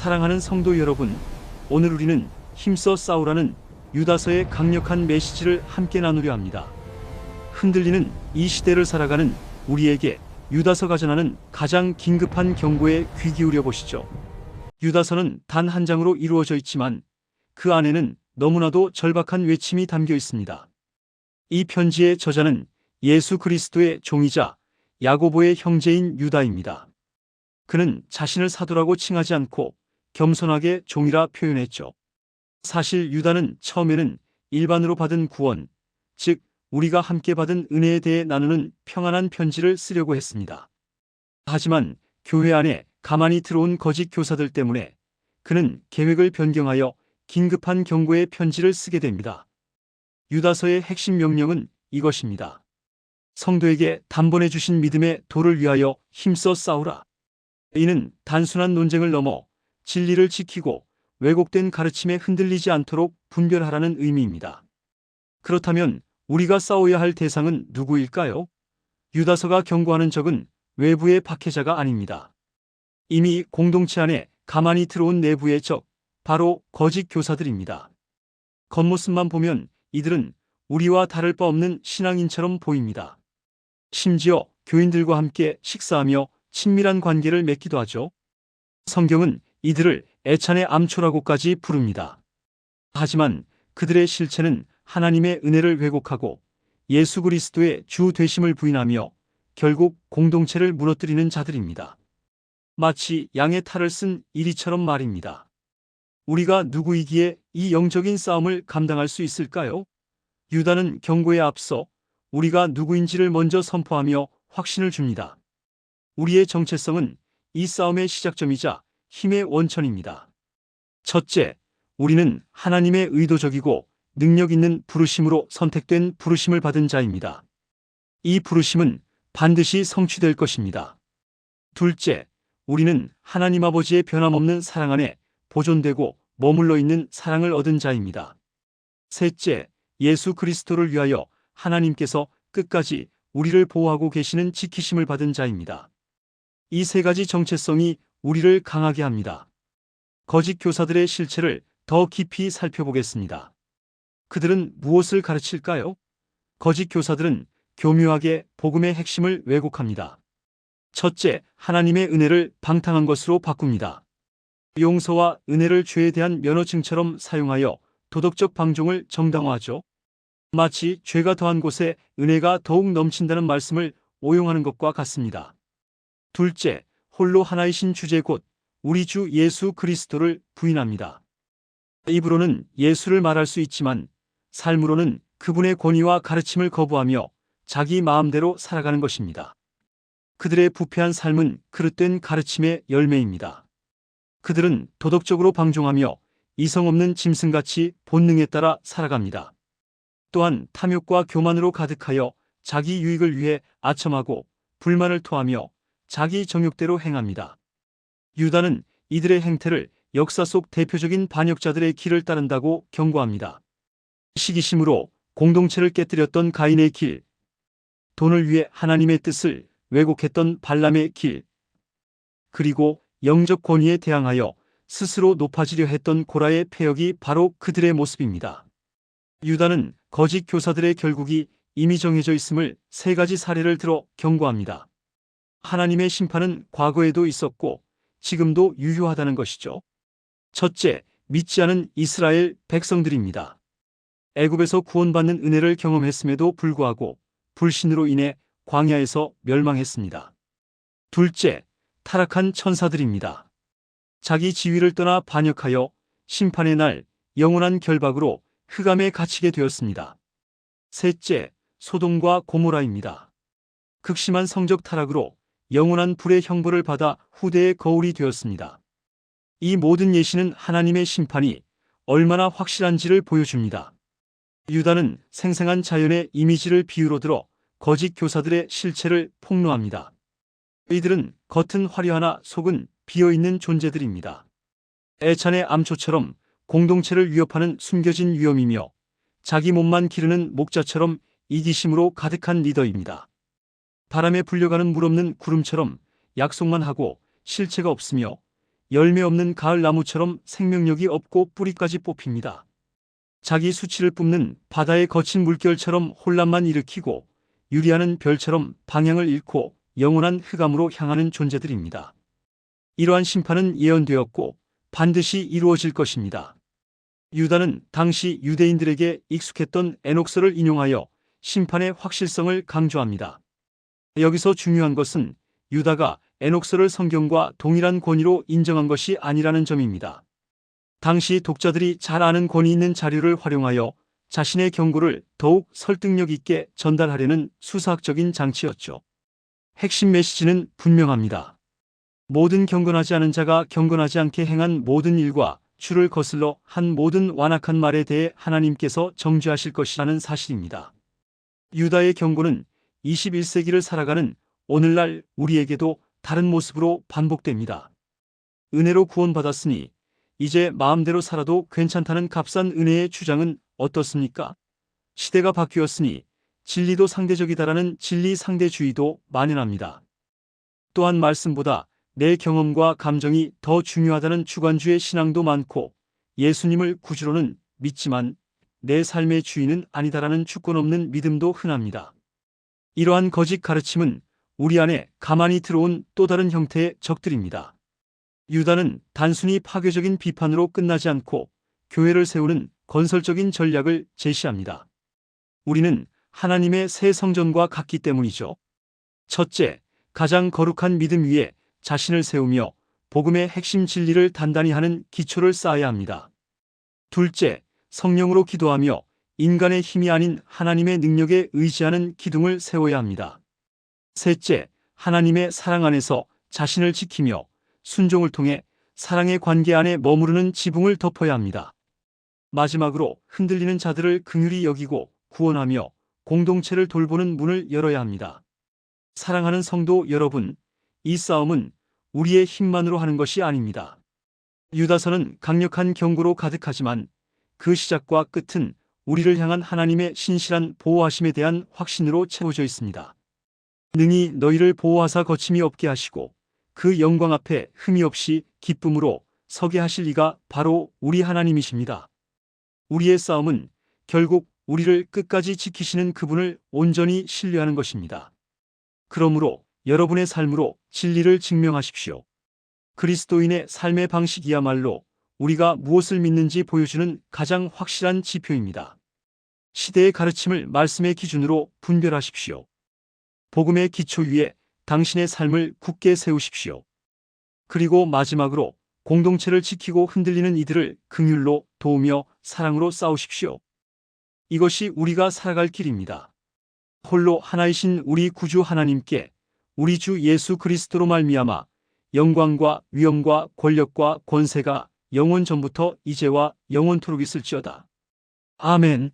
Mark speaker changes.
Speaker 1: 사랑하는 성도 여러분, 오늘 우리는 힘써 싸우라는 유다서의 강력한 메시지를 함께 나누려 합니다. 흔들리는 이 시대를 살아가는 우리에게 유다서가 전하는 가장 긴급한 경고에 귀 기울여 보시죠. 유다서는 단 한 장으로 이루어져 있지만 그 안에는 너무나도 절박한 외침이 담겨 있습니다. 이 편지의 저자는 예수 그리스도의 종이자 야고보의 형제인 유다입니다. 그는 자신을 사도라고 칭하지 않고 겸손하게 종이라 표현했죠. 사실 유다는 처음에는 일반으로 받은 구원, 즉 우리가 함께 받은 은혜에 대해 나누는 평안한 편지를 쓰려고 했습니다. 하지만 교회 안에 가만히 들어온 거짓 교사들 때문에 그는 계획을 변경하여 긴급한 경고의 편지를 쓰게 됩니다. 유다서의 핵심 명령은 이것입니다. 성도에게 단번에 주신 믿음의 도를 위하여 힘써 싸우라. 이는 단순한 논쟁을 넘어 진리를 지키고 왜곡된 가르침에 흔들리지 않도록 분별하라는 의미입니다. 그렇다면 우리가 싸워야 할 대상은 누구일까요? 유다서가 경고하는 적은 외부의 박해자가 아닙니다. 이미 공동체 안에 가만히 들어온 내부의 적, 바로 거짓 교사들입니다. 겉모습만 보면 이들은 우리와 다를 바 없는 신앙인처럼 보입니다. 심지어 교인들과 함께 식사하며 친밀한 관계를 맺기도 하죠. 성경은 이들을 애찬의 암초라고까지 부릅니다. 하지만 그들의 실체는 하나님의 은혜를 왜곡하고 예수 그리스도의 주 되심을 부인하며 결국 공동체를 무너뜨리는 자들입니다. 마치 양의 탈을 쓴 이리처럼 말입니다. 우리가 누구이기에 이 영적인 싸움을 감당할 수 있을까요? 유다는 경고에 앞서 우리가 누구인지를 먼저 선포하며 확신을 줍니다. 우리의 정체성은 이 싸움의 시작점이자 힘의 원천입니다. 첫째, 우리는 하나님의 의도적이고 능력 있는 부르심으로 선택된 부르심을 받은 자입니다. 이 부르심은 반드시 성취될 것입니다. 둘째, 우리는 하나님 아버지의 변함없는 사랑 안에 보존되고 머물러 있는 사랑을 얻은 자입니다. 셋째, 예수 그리스도를 위하여 하나님께서 끝까지 우리를 보호하고 계시는 지키심을 받은 자입니다. 이 세 가지 정체성이 우리를 강하게 합니다. 거짓 교사들의 실체를 더 깊이 살펴보겠습니다. 그들은 무엇을 가르칠까요? 거짓 교사들은 교묘하게 복음의 핵심을 왜곡합니다. 첫째, 하나님의 은혜를 방탕한 것으로 바꿉니다. 용서와 은혜를 죄에 대한 면허증처럼 사용하여 도덕적 방종을 정당화하죠. 마치 죄가 더한 곳에 은혜가 더욱 넘친다는 말씀을 오용하는 것과 같습니다. 둘째, 홀로 하나이신 주제 곧 우리 주 예수 그리스도를 부인합니다. 입으로는 예수를 말할 수 있지만 삶으로는 그분의 권위와 가르침을 거부하며 자기 마음대로 살아가는 것입니다. 그들의 부패한 삶은 그릇된 가르침의 열매입니다. 그들은 도덕적으로 방종하며 이성 없는 짐승같이 본능에 따라 살아갑니다. 또한 탐욕과 교만으로 가득하여 자기 유익을 위해 아첨하고 불만을 토하며 자기 정욕대로 행합니다. 유다는 이들의 행태를 역사 속 대표적인 반역자들의 길을 따른다고 경고합니다. 시기심으로 공동체를 깨뜨렸던 가인의 길, 돈을 위해 하나님의 뜻을 왜곡했던 발람의 길, 그리고 영적 권위에 대항하여 스스로 높아지려 했던 고라의 패역이 바로 그들의 모습입니다. 유다는 거짓 교사들의 결국이 이미 정해져 있음을 세 가지 사례를 들어 경고합니다. 하나님의 심판은 과거에도 있었고 지금도 유효하다는 것이죠. 첫째, 믿지 않은 이스라엘 백성들입니다. 애굽에서 구원받는 은혜를 경험했음에도 불구하고 불신으로 인해 광야에서 멸망했습니다. 둘째, 타락한 천사들입니다. 자기 지위를 떠나 반역하여 심판의 날 영원한 결박으로 흑암에 갇히게 되었습니다. 셋째, 소돔과 고모라입니다. 극심한 성적 타락으로 영원한 불의 형벌을 받아 후대의 거울이 되었습니다. 이 모든 예시는 하나님의 심판이 얼마나 확실한지를 보여줍니다. 유다는 생생한 자연의 이미지를 비유로 들어 거짓 교사들의 실체를 폭로합니다. 이들은 겉은 화려하나 속은 비어있는 존재들입니다. 애찬의 암초처럼 공동체를 위협하는 숨겨진 위험이며 자기 몸만 기르는 목자처럼 이기심으로 가득한 리더입니다. 바람에 불려가는 물 없는 구름처럼 약속만 하고 실체가 없으며 열매 없는 가을 나무처럼 생명력이 없고 뿌리까지 뽑힙니다. 자기 수치를 뿜는 바다의 거친 물결처럼 혼란만 일으키고 유리하는 별처럼 방향을 잃고 영원한 흑암으로 향하는 존재들입니다. 이러한 심판은 예언되었고 반드시 이루어질 것입니다. 유다는 당시 유대인들에게 익숙했던 에녹서를 인용하여 심판의 확실성을 강조합니다. 여기서 중요한 것은 유다가 에녹서를 성경과 동일한 권위로 인정한 것이 아니라는 점입니다. 당시 독자들이 잘 아는 권위 있는 자료를 활용하여 자신의 경고를 더욱 설득력 있게 전달하려는 수사학적인 장치였죠. 핵심 메시지는 분명합니다. 모든 경건하지 않은 자가 경건하지 않게 행한 모든 일과 주를 거슬러 한 모든 완악한 말에 대해 하나님께서 정죄하실 것이라는 사실입니다. 유다의 경고는 21세기를 살아가는 오늘날 우리에게도 다른 모습으로 반복됩니다. 은혜로 구원받았으니 이제 마음대로 살아도 괜찮다는 값싼 은혜의 주장은 어떻습니까? 시대가 바뀌었으니 진리도 상대적이다라는 진리 상대주의도 만연합니다. 또한 말씀보다 내 경험과 감정이 더 중요하다는 주관주의 신앙도 많고 예수님을 구주로는 믿지만 내 삶의 주인은 아니다라는 주권 없는 믿음도 흔합니다. 이러한 거짓 가르침은 우리 안에 가만히 들어온 또 다른 형태의 적들입니다. 유다는 단순히 파괴적인 비판으로 끝나지 않고 교회를 세우는 건설적인 전략을 제시합니다. 우리는 하나님의 새 성전과 같기 때문이죠. 첫째, 가장 거룩한 믿음 위에 자신을 세우며 복음의 핵심 진리를 단단히 하는 기초를 쌓아야 합니다. 둘째, 성령으로 기도하며 인간의 힘이 아닌 하나님의 능력에 의지하는 기둥을 세워야 합니다. 셋째, 하나님의 사랑 안에서 자신을 지키며 순종을 통해 사랑의 관계 안에 머무르는 지붕을 덮어야 합니다. 마지막으로 흔들리는 자들을 긍휼히 여기고 구원하며 공동체를 돌보는 문을 열어야 합니다. 사랑하는 성도 여러분, 이 싸움은 우리의 힘만으로 하는 것이 아닙니다. 유다서는 강력한 경고로 가득하지만 그 시작과 끝은 우리를 향한 하나님의 신실한 보호하심에 대한 확신으로 채워져 있습니다. 능히 너희를 보호하사 거침이 없게 하시고 그 영광 앞에 흠이 없이 기쁨으로 서게 하실 이가 바로 우리 하나님이십니다. 우리의 싸움은 결국 우리를 끝까지 지키시는 그분을 온전히 신뢰하는 것입니다. 그러므로 여러분의 삶으로 진리를 증명하십시오. 그리스도인의 삶의 방식이야말로 우리가 무엇을 믿는지 보여주는 가장 확실한 지표입니다. 시대의 가르침을 말씀의 기준으로 분별하십시오. 복음의 기초 위에 당신의 삶을 굳게 세우십시오. 그리고 마지막으로 공동체를 지키고 흔들리는 이들을 긍휼로 도우며 사랑으로 싸우십시오. 이것이 우리가 살아갈 길입니다. 홀로 하나이신 우리 구주 하나님께 우리 주 예수 그리스도로 말미암아 영광과 위엄과 권력과 권세가 영원 전부터 이제와 영원토록 있을지어다. 아멘.